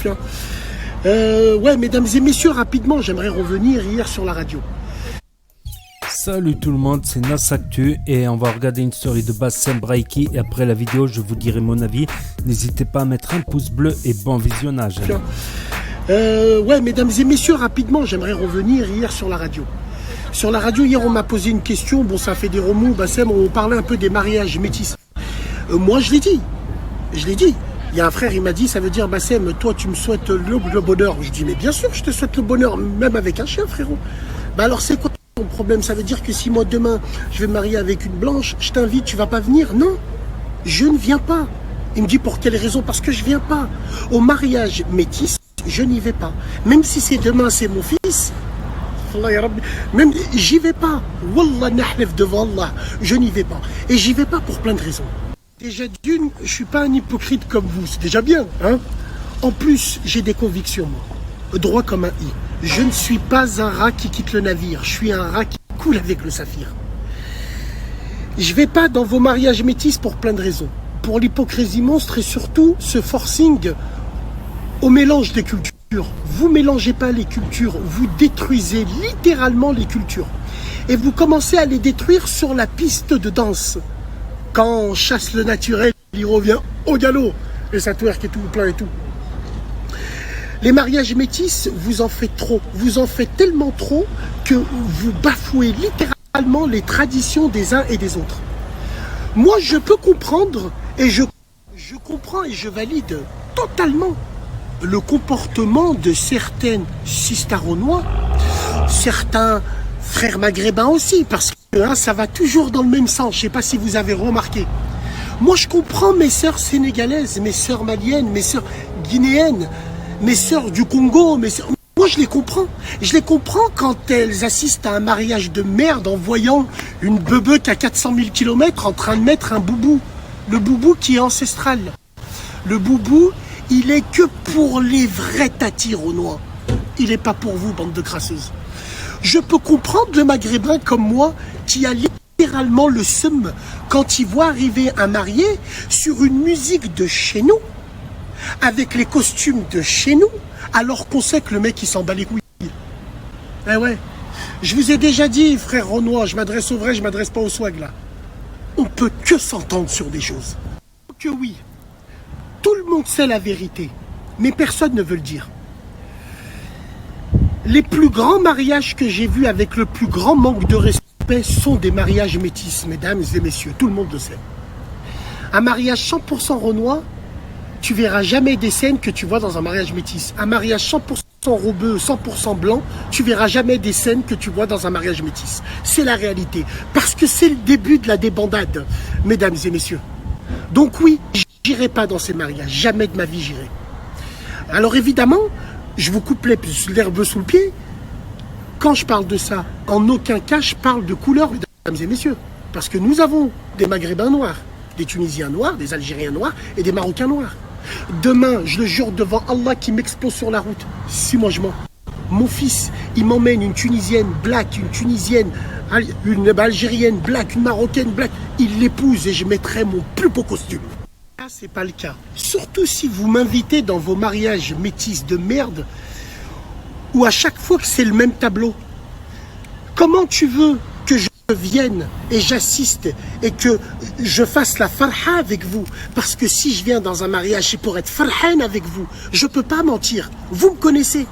Tiens. Ouais, mesdames et messieurs, rapidement, j'aimerais revenir hier sur la radio. Salut tout le monde, c'est Nasactu et on va regarder une story de Bassem Braiki et après la vidéo je vous dirai mon avis. N'hésitez pas à mettre un pouce bleu et bon visionnage. Tiens. Ouais, mesdames et messieurs, rapidement, j'aimerais revenir hier sur la radio. Sur la radio, hier, on m'a posé une question. Bon, ça fait des remous, Bassem, on parlait un peu des mariages métis. Moi, je l'ai dit. Il y a un frère, il m'a dit, ça veut dire, Bassem, toi, tu me souhaites le bonheur. Je dis, mais bien sûr, je te souhaite le bonheur, même avec un chien, frérot. Bah alors, c'est quoi ton problème? Ça veut dire que si moi, demain, je vais me marier avec une blanche, je t'invite, tu vas pas venir? Non, je ne viens pas. Il me dit, pour quelle raison? Parce que je viens pas. Au mariage métis, je n'y vais pas. Même si c'est demain, c'est mon fils. Même j'y vais pas. Wallah nahlef devant Allah, je n'y vais pas. Et j'y vais pas pour plein de raisons. Déjà d'une, je suis pas un hypocrite comme vous, c'est déjà bien, hein. En plus, j'ai des convictions, moi. Droit comme un i. Je ne suis pas un rat qui quitte le navire, je suis un rat qui coule avec le saphir. Je vais pas dans vos mariages métis pour plein de raisons. Pour l'hypocrisie monstre et surtout ce forcing au mélange des cultures. Vous mélangez pas les cultures, vous détruisez littéralement les cultures. Et vous commencez à les détruire sur la piste de danse. Quand on chasse le naturel, il revient au galop. Et ça twerk et tout, plein et tout. Les mariages métis, vous en faites trop. Vous en faites tellement trop que vous bafouez littéralement les traditions des uns et des autres. Moi, je peux comprendre et je comprends et je valide totalement le comportement de certaines cistaronois, certains frères maghrébins aussi, parce que hein, ça va toujours dans le même sens. Je ne sais pas si vous avez remarqué. Moi, je comprends mes sœurs sénégalaises, mes sœurs maliennes, mes sœurs guinéennes, mes sœurs du Congo. Moi, je les comprends. Je les comprends quand elles assistent à un mariage de merde en voyant une beubeute à 400 000 km en train de mettre un boubou. Le boubou qui est ancestral. Le boubou, il est que pour les vrais tatis renois. Il n'est pas pour vous, bande de crasseuses. Je peux comprendre le maghrébin comme moi qui a littéralement le seum quand il voit arriver un marié sur une musique de chez nous, avec les costumes de chez nous, alors qu'on sait que le mec il s'en bat les couilles. Eh ouais, je vous ai déjà dit, frère renois, je m'adresse au vrai, je m'adresse pas au swag là. On peut que s'entendre sur des choses. Que oui. Tout le monde sait la vérité, mais personne ne veut le dire. Les plus grands mariages que j'ai vus avec le plus grand manque de respect sont des mariages métis, mesdames et messieurs, tout le monde le sait. Un mariage 100% renois, tu verras jamais des scènes que tu vois dans un mariage métis. Un mariage 100% robeux, 100% blanc, tu verras jamais des scènes que tu vois dans un mariage métis. C'est la réalité, parce que c'est le début de la débandade, mesdames et messieurs. Donc oui, j'irai pas dans ces mariages, jamais de ma vie j'irai. Alors évidemment, je vous coupe l'herbe sous le pied. Quand je parle de ça, en aucun cas je parle de couleur, mesdames et messieurs. Parce que nous avons des Maghrébins noirs, des Tunisiens noirs, des Algériens noirs et des Marocains noirs. Demain, je le jure devant Allah qui m'explose sur la route, si moi je mens. Mon fils, il m'emmène une Tunisienne black, une Tunisienne, une Algérienne black, une Marocaine black. Il l'épouse et je mettrai mon plus beau costume. Là, c'est pas le cas. Surtout si vous m'invitez dans vos mariages métis de merde, où à chaque fois que c'est le même tableau. Comment tu veux que je vienne et j'assiste et que je fasse la farha avec vous? Parce que si je viens dans un mariage, c'est pour être farhan avec vous. Je peux pas mentir. Vous me connaissez.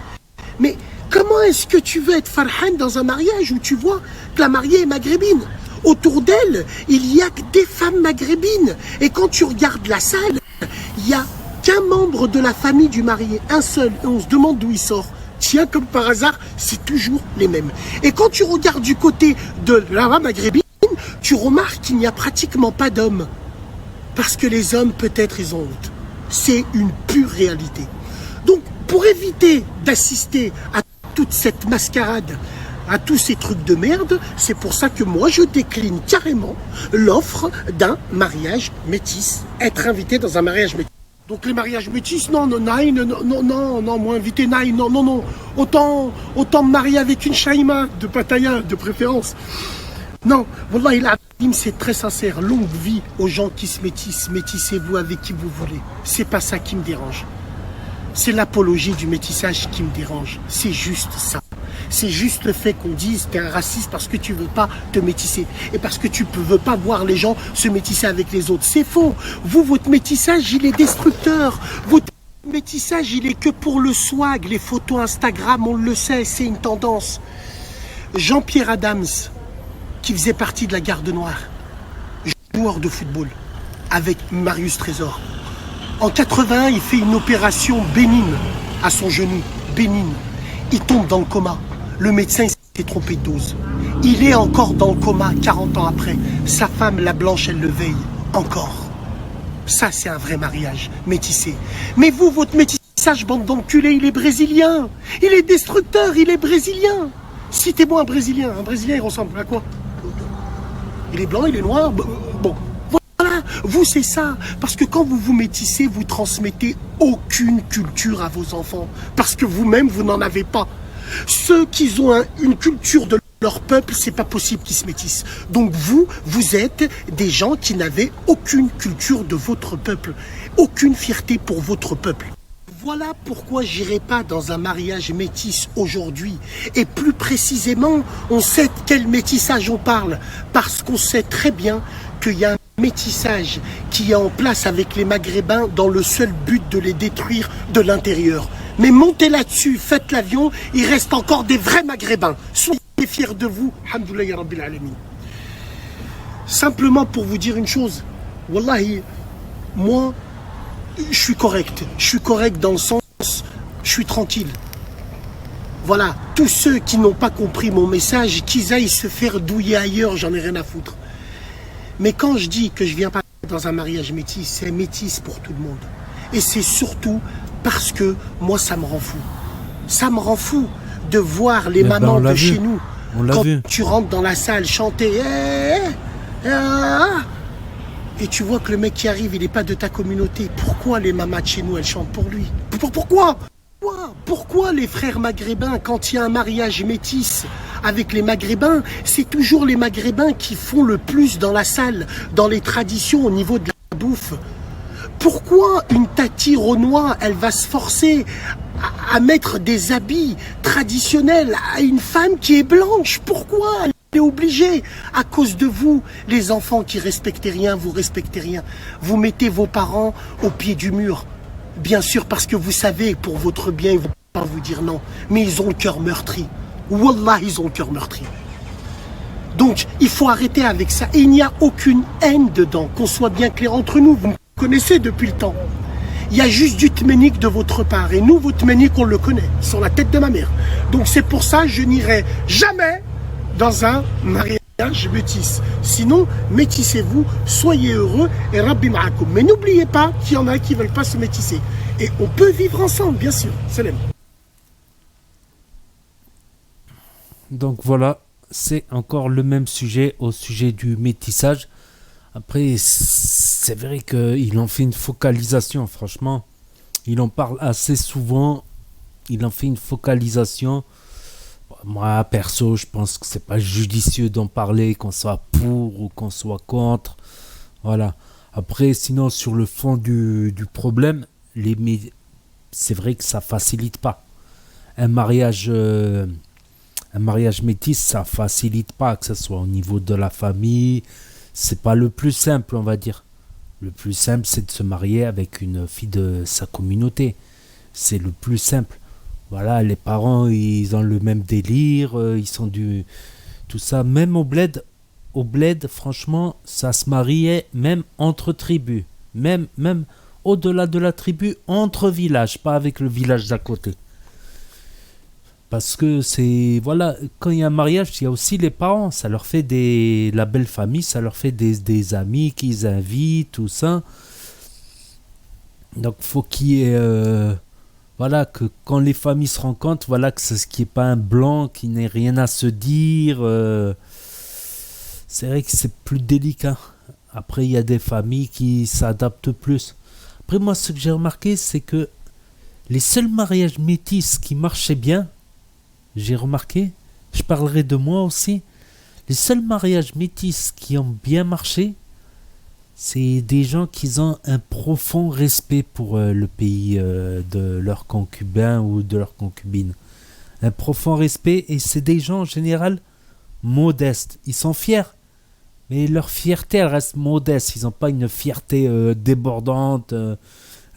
Mais comment est-ce que tu veux être farhan dans un mariage où tu vois que la mariée est maghrébine? Autour d'elle, il n'y a que des femmes maghrébines. Et quand tu regardes la salle, il n'y a qu'un membre de la famille du marié, un seul. Et on se demande d'où il sort. Tiens, comme par hasard, c'est toujours les mêmes. Et quand tu regardes du côté de la maghrébine, tu remarques qu'il n'y a pratiquement pas d'hommes. Parce que les hommes, peut-être, ils ont honte. C'est une pure réalité. Donc, pour éviter d'assister à toute cette mascarade, à tous ces trucs de merde, c'est pour ça que moi, je décline carrément l'offre d'un mariage métis. Être invité dans un mariage métis. Donc les mariages métis, non, moi inviter Naïn, non. Autant me marier avec une Shaïma de Pattaya, de préférence. Non, Wallah, c'est très sincère. Longue vie aux gens qui se métissent. Métissez-vous avec qui vous voulez. C'est pas ça qui me dérange. C'est l'apologie du métissage qui me dérange. C'est juste ça. C'est juste le fait qu'on dise t'es un raciste parce que tu veux pas te métisser et parce que tu ne veux pas voir les gens se métisser avec les autres. C'est faux. Vous, votre métissage, il est destructeur. Votre métissage, il est que pour le swag. Les photos Instagram, on le sait, c'est une tendance. Jean-Pierre Adams, qui faisait partie de la Garde Noire, joueur de football, avec Marius Trésor. En 81, il fait une opération bénigne à son genou. Bénigne. Il tombe dans le coma. Le médecin s'est trompé de dose. Il est encore dans le coma 40 ans après. Sa femme, la blanche, elle le veille. Encore. Ça, c'est un vrai mariage métissé. Mais vous, votre métissage, bande d'enculés, il est brésilien. Il est destructeur, il est brésilien. Citez-moi un Brésilien. Un Brésilien, il ressemble à quoi? Il est blanc, il est noir. Bon. Voilà, vous, c'est ça. Parce que quand vous vous métissez, vous transmettez aucune culture à vos enfants. Parce que vous-même, vous n'en avez pas. Ceux qui ont une culture de leur peuple, c'est pas possible qu'ils se métissent. Donc vous êtes des gens qui n'avaient aucune culture de votre peuple. Aucune fierté pour votre peuple. Voilà pourquoi j'irai pas dans un mariage métis aujourd'hui. Et plus précisément, on sait de quel métissage on parle. Parce qu'on sait très bien qu'il y a un métissage qui est en place avec les Maghrébins dans le seul but de les détruire de l'intérieur. Mais montez là-dessus, faites l'avion, il reste encore des vrais Maghrébins. Soyez fiers de vous. Alhamdoulilah ya Rabbil Alamin. Simplement pour vous dire une chose, wallahi, moi, je suis correct. Je suis correct dans le sens, je suis tranquille. Voilà, tous ceux qui n'ont pas compris mon message, qu'ils aillent se faire douiller ailleurs, j'en ai rien à foutre. Mais quand je dis que je viens pas dans un mariage métis, c'est métis pour tout le monde. Et c'est surtout parce que moi, ça me rend fou. Ça me rend fou de voir les mamans de chez nous. Quand tu rentres dans la salle chanter et tu vois que le mec qui arrive, il n'est pas de ta communauté. Pourquoi les mamas de chez nous, elles chantent pour lui? Pourquoi les frères maghrébins, quand il y a un mariage métis avec les maghrébins, c'est toujours les maghrébins qui font le plus dans la salle, dans les traditions au niveau de la bouffe? Pourquoi une Tati Renoir, elle va se forcer à mettre des habits traditionnels à une femme qui est blanche? Pourquoi elle est obligée? À cause de vous, les enfants qui respectez rien, vous respectez rien. Vous mettez vos parents au pied du mur. Bien sûr, parce que vous savez, pour votre bien, ils ne vont pas vous dire non. Mais ils ont le cœur meurtri. Wallah, ils ont le cœur meurtri. Donc, il faut arrêter avec ça. Et il n'y a aucune haine dedans, qu'on soit bien clair entre nous. Vous me connaissez depuis le temps. Il y a juste du tménique de votre part. Et nous, votre tménique, on le connaît. Sur la tête de ma mère. Donc, c'est pour ça que je n'irai jamais dans un mariage métis. Sinon, métissez-vous, soyez heureux et Rabbi Ma'akoum. Mais n'oubliez pas qu'il y en a qui ne veulent pas se métisser. Et on peut vivre ensemble, bien sûr. Salam. Donc voilà, c'est encore le même sujet au sujet du métissage. Après, c'est vrai qu'il en fait une focalisation, franchement. Il en parle assez souvent. Il en fait une focalisation. Moi, perso, je pense que c'est pas judicieux d'en parler, qu'on soit pour ou qu'on soit contre. Voilà. Après, sinon, sur le fond du problème, c'est vrai que ça facilite pas. Un mariage métis, ça facilite pas, que ce soit au niveau de la famille. C'est pas le plus simple, on va dire. Le plus simple, c'est de se marier avec une fille de sa communauté. C'est le plus simple. Voilà, les parents, ils ont le même délire, ils sont tout ça. Même au bled, franchement, ça se mariait même entre tribus. Même au-delà de la tribu, entre villages, pas avec le village d'à côté. Parce que c'est, voilà, quand il y a un mariage, il y a aussi les parents. Ça leur fait la belle famille, ça leur fait des amis qu'ils invitent, tout ça. Donc, faut qu'il y ait... voilà, que quand les familles se rencontrent, voilà, que ce qui n'est pas un blanc, qui n'ait rien à se dire. C'est vrai que c'est plus délicat. Après, il y a des familles qui s'adaptent plus. Après, moi, ce que j'ai remarqué, c'est que les seuls mariages métis qui marchaient bien, j'ai remarqué, je parlerai de moi aussi, les seuls mariages métis qui ont bien marché, C'est des gens qui ont un profond respect pour le pays de leur concubin ou de leur concubine. Un profond respect, et c'est des gens en général modestes. Ils sont fiers, mais leur fierté, elle reste modeste. Ils n'ont pas une fierté débordante,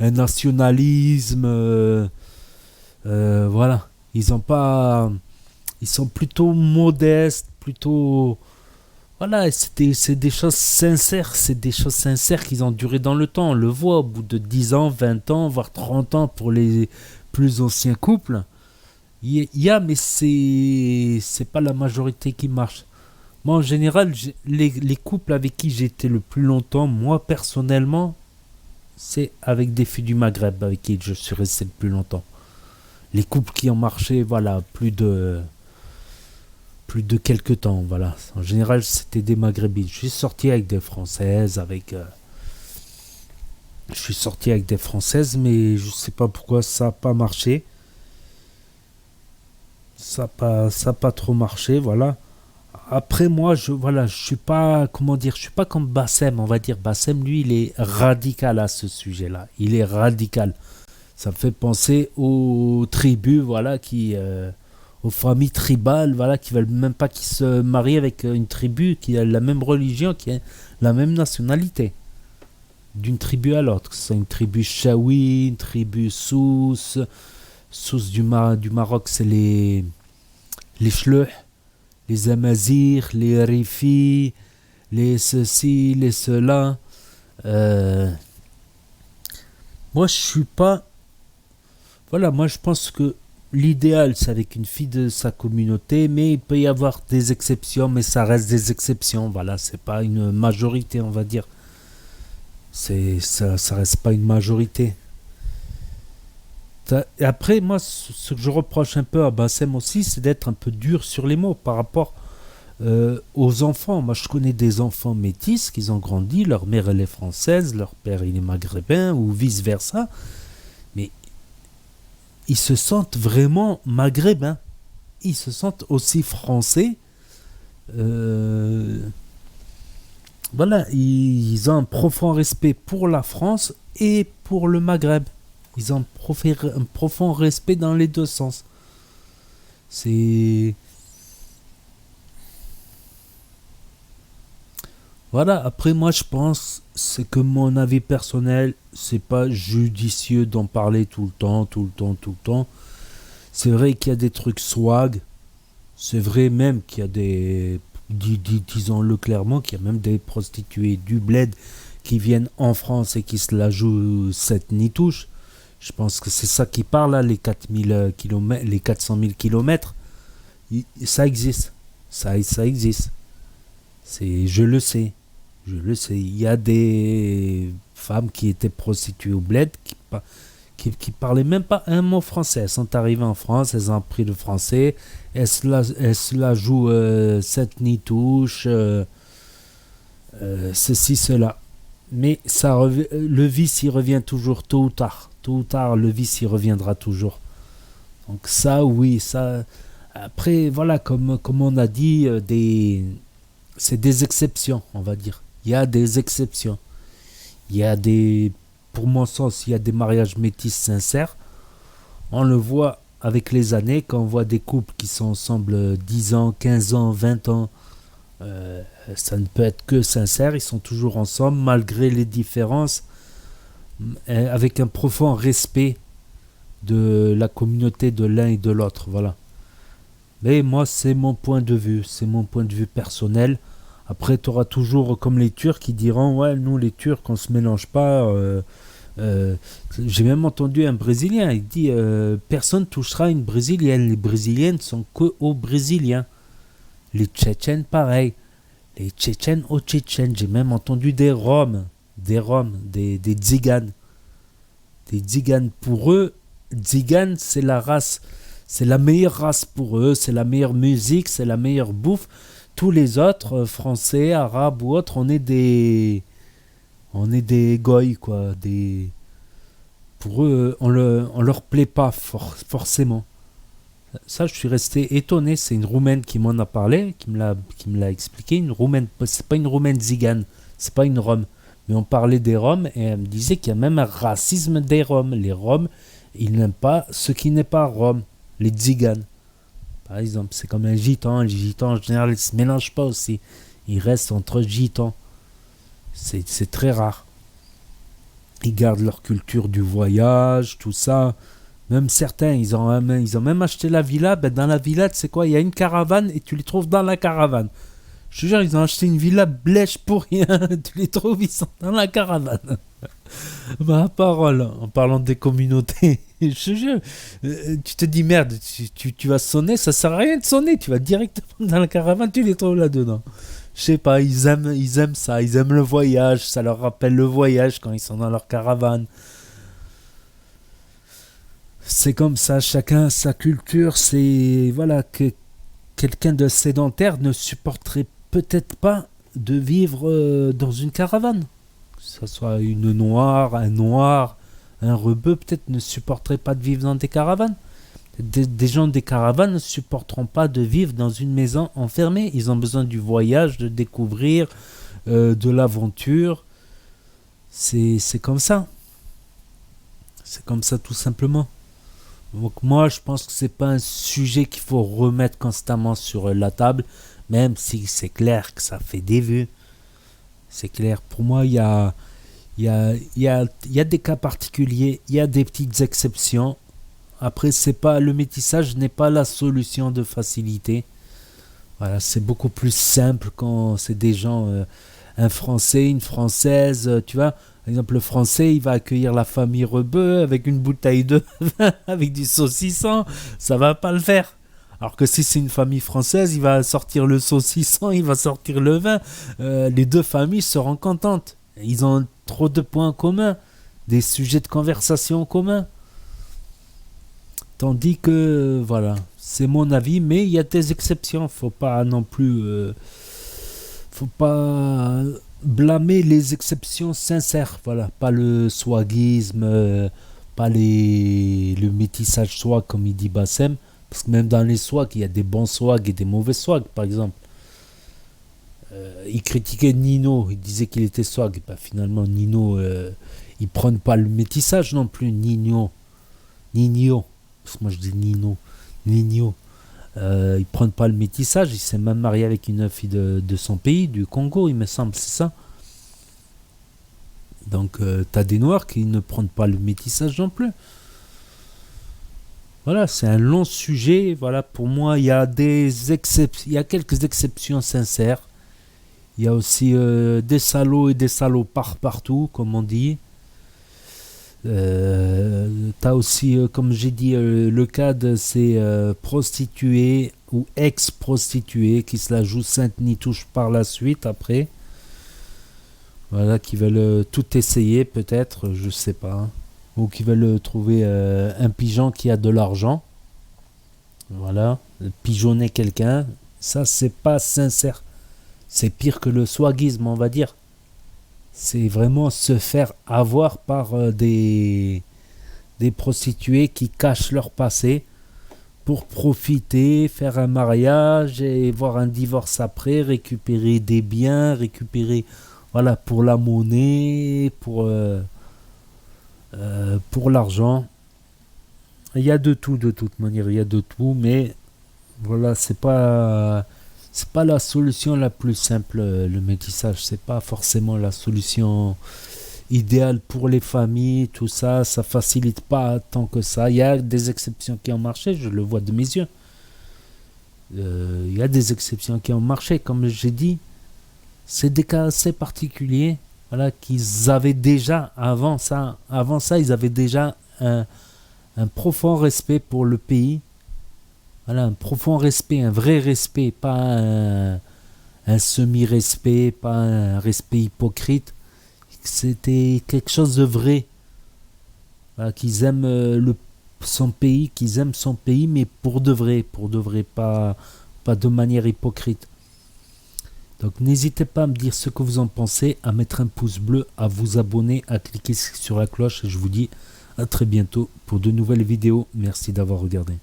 un nationalisme. Voilà. Ils ont pas. Ils sont plutôt modestes, plutôt. Voilà, c'est des choses sincères. C'est des choses sincères qui ont duré dans le temps. On le voit au bout de 10 ans, 20 ans, voire 30 ans pour les plus anciens couples. Mais c'est pas la majorité qui marche. Moi, en général, les couples avec qui j'ai été le plus longtemps, moi, personnellement, c'est avec des filles du Maghreb avec qui je suis resté le plus longtemps. Les couples qui ont marché, voilà, plus de quelques temps, voilà. En général, c'était des Maghrébines. Je suis sorti avec des Françaises, mais je sais pas pourquoi ça n'a pas marché. Ça a pas trop marché, voilà. Après, moi, je suis pas, comment dire, je suis pas comme Bassem, on va dire. Bassem, lui, il est radical à ce sujet-là. Il est radical. Ça me fait penser aux tribus, voilà, aux familles tribales, voilà, qui veulent même pas qu'ils se marient avec une tribu qui a la même religion, qui a la même nationalité, d'une tribu à l'autre. Que ce soit une tribu Chaoui, une tribu Souss du Maroc, c'est les Chleuh, les Amazirs, les Rifi, les ceci, les cela. Moi, je suis pas. Voilà, moi, je pense que l'idéal, c'est avec une fille de sa communauté, mais il peut y avoir des exceptions, mais ça reste des exceptions. Voilà, c'est pas une majorité, on va dire. Ça reste pas une majorité. Et après, moi, ce que je reproche un peu à Bassem aussi, c'est d'être un peu dur sur les mots par rapport aux enfants. Moi, je connais des enfants métis qui ont grandi, leur mère elle est française, leur père il est maghrébin, ou vice-versa, mais ils se sentent vraiment maghrébins. Ils se sentent aussi français. Voilà, ils ont un profond respect pour la France et pour le Maghreb. Ils ont un profond respect dans les deux sens. C'est... Voilà, après moi je pense, c'est que mon avis personnel, c'est pas judicieux d'en parler tout le temps. C'est vrai qu'il y a des trucs swag, c'est vrai même qu'il y a des, disons-le clairement, qu'il y a même des prostituées du bled qui viennent en France et qui se la jouent cette nitouche. Je pense que c'est ça qui parle là, les 4000 km, les 400 000 kilomètres. Ça existe, ça existe. Je le sais. Il y a des femmes qui étaient prostituées au bled qui parlaient même pas un mot français. Elles sont arrivées en France, elles ont appris le français, elles se la jouent cette nitouche, ceci, cela. Mais le vice, il revient toujours tôt ou tard. Tôt ou tard, le vice, il reviendra toujours. Donc ça, oui, ça... Après, voilà, comme on a dit, c'est des exceptions, on va dire. Il y a des exceptions. Pour mon sens, il y a des mariages métis sincères. On le voit avec les années, quand on voit des couples qui sont ensemble 10 ans, 15 ans, 20 ans, ça ne peut être que sincère. Ils sont toujours ensemble, malgré les différences, avec un profond respect de la communauté de l'un et de l'autre. Voilà. Mais moi, c'est mon point de vue personnel. Après, tu auras toujours, comme les Turcs, qui diront, ouais, nous les Turcs, on se mélange pas. J'ai même entendu un Brésilien, il dit, personne touchera une Brésilienne. Les Brésiliennes sont que aux Brésiliens. Les Tchétchènes, pareil. Les Tchétchènes aux Tchétchènes. J'ai même entendu des Roms, des Tziganes. Des Tziganes, pour eux, Tzigane, c'est la race. C'est la meilleure race pour eux, c'est la meilleure musique, c'est la meilleure bouffe. Tous les autres, français, arabes ou autres, on est des goy, quoi. Pour eux, on leur plaît pas forcément. Ça, je suis resté étonné. C'est une Roumaine qui m'en a parlé, qui me l'a expliqué. Une Roumaine, c'est pas une Roumaine zigane, c'est pas une Rome. Mais on parlait des Roms et elle me disait qu'il y a même un racisme des Roms. Les Roms, ils n'aiment pas ce qui n'est pas Rome. Les Tziganes, par exemple. C'est comme un gitan. Les gitans, en général, ils ne se mélangent pas aussi. Ils restent entre gitans. C'est très rare. Ils gardent leur culture du voyage, tout ça. Même certains, ils ont même acheté la villa. Ben dans la villa, tu sais quoi, il y a une caravane et tu les trouves dans la caravane. Je te jure, ils ont acheté une villa blèche pour rien. Tu les trouves, ils sont dans la caravane. Ma parole, en parlant des communautés. Je te jure, tu te dis merde, tu vas sonner, ça sert à rien de sonner. Tu vas directement dans la caravane, tu les trouves là-dedans. Je sais pas, ils aiment ça, ils aiment le voyage, ça leur rappelle le voyage quand ils sont dans leur caravane. C'est comme ça, chacun sa culture, c'est voilà que quelqu'un de sédentaire ne supporterait peut-être pas de vivre dans une caravane. Que ce soit une noire, un rebeu peut-être ne supporterait pas de vivre dans des caravanes. Des gens des caravanes ne supporteront pas de vivre dans une maison enfermée. Ils ont besoin du voyage, de découvrir, de l'aventure. C'est comme ça. C'est comme ça tout simplement. Donc moi je pense que c'est pas un sujet qu'il faut remettre constamment sur la table, même si c'est clair que ça fait des vues. C'est clair. Pour moi il y a des cas particuliers, il y a des petites exceptions. Après, c'est pas, le métissage n'est pas la solution de facilité. Voilà, c'est beaucoup plus simple quand c'est des gens, un Français, une Française, tu vois. Par exemple, le Français, il va accueillir la famille rebeu avec une bouteille de vin, avec du saucisson. Ça va pas le faire. Alors que si c'est une famille française, il va sortir le saucisson, il va sortir le vin. Les deux familles seront contentes. Ils ont trop de points communs, des sujets de conversation communs. Tandis que, voilà, c'est mon avis, mais il y a des exceptions. Faut pas non plus... faut pas blâmer les exceptions sincères. Voilà, pas le swagisme, pas le métissage swag, comme il dit Bassem. Parce que même dans les swags, il y a des bons swags et des mauvais swags, par exemple. Il critiquait Nino, il disait qu'il était swag. Bah, finalement, Nino, ils prennent pas le métissage non plus. Nino. Parce que moi je dis Nino. Ils prennent pas le métissage. Il s'est même marié avec une fille de son pays, du Congo, il me semble, c'est ça. Donc, t'as des Noirs qui ne prennent pas le métissage non plus. Voilà, c'est un long sujet. Voilà, pour moi, il y a il y a quelques exceptions sincères. Il y a aussi des salauds et des salopards partout, comme on dit. T'as aussi, comme j'ai dit, le cas de ces prostituées ou ex-prostituées qui se la jouent sainte ni touche par la suite après. Voilà, qui veulent tout essayer peut-être, je sais pas. Ou qui veulent trouver un pigeon qui a de l'argent. Voilà, pigeonner quelqu'un, ça c'est pas sincère. C'est pire que le swagisme, on va dire. C'est vraiment se faire avoir par des prostituées qui cachent leur passé pour profiter, faire un mariage et voir un divorce après, récupérer des biens, voilà, pour la monnaie, pour l'argent. Il y a de tout, de toute manière, il y a de tout, mais voilà, c'est pas la solution la plus simple, le métissage. C'est pas forcément la solution idéale pour les familles, tout ça. Ça facilite pas tant que ça. Il y a des exceptions qui ont marché, je le vois de mes yeux. Il y a des exceptions qui ont marché, comme j'ai dit. C'est des cas assez particuliers, voilà, qu'ils avaient déjà, avant ça, ils avaient déjà un profond respect pour le pays. Voilà, un profond respect, un vrai respect, pas un semi-respect, pas un respect hypocrite. C'était quelque chose de vrai. Voilà, qu'ils aiment son pays, mais pour de vrai, pas de manière hypocrite. Donc n'hésitez pas à me dire ce que vous en pensez, à mettre un pouce bleu, à vous abonner, à cliquer sur la cloche. Et je vous dis à très bientôt pour de nouvelles vidéos. Merci d'avoir regardé.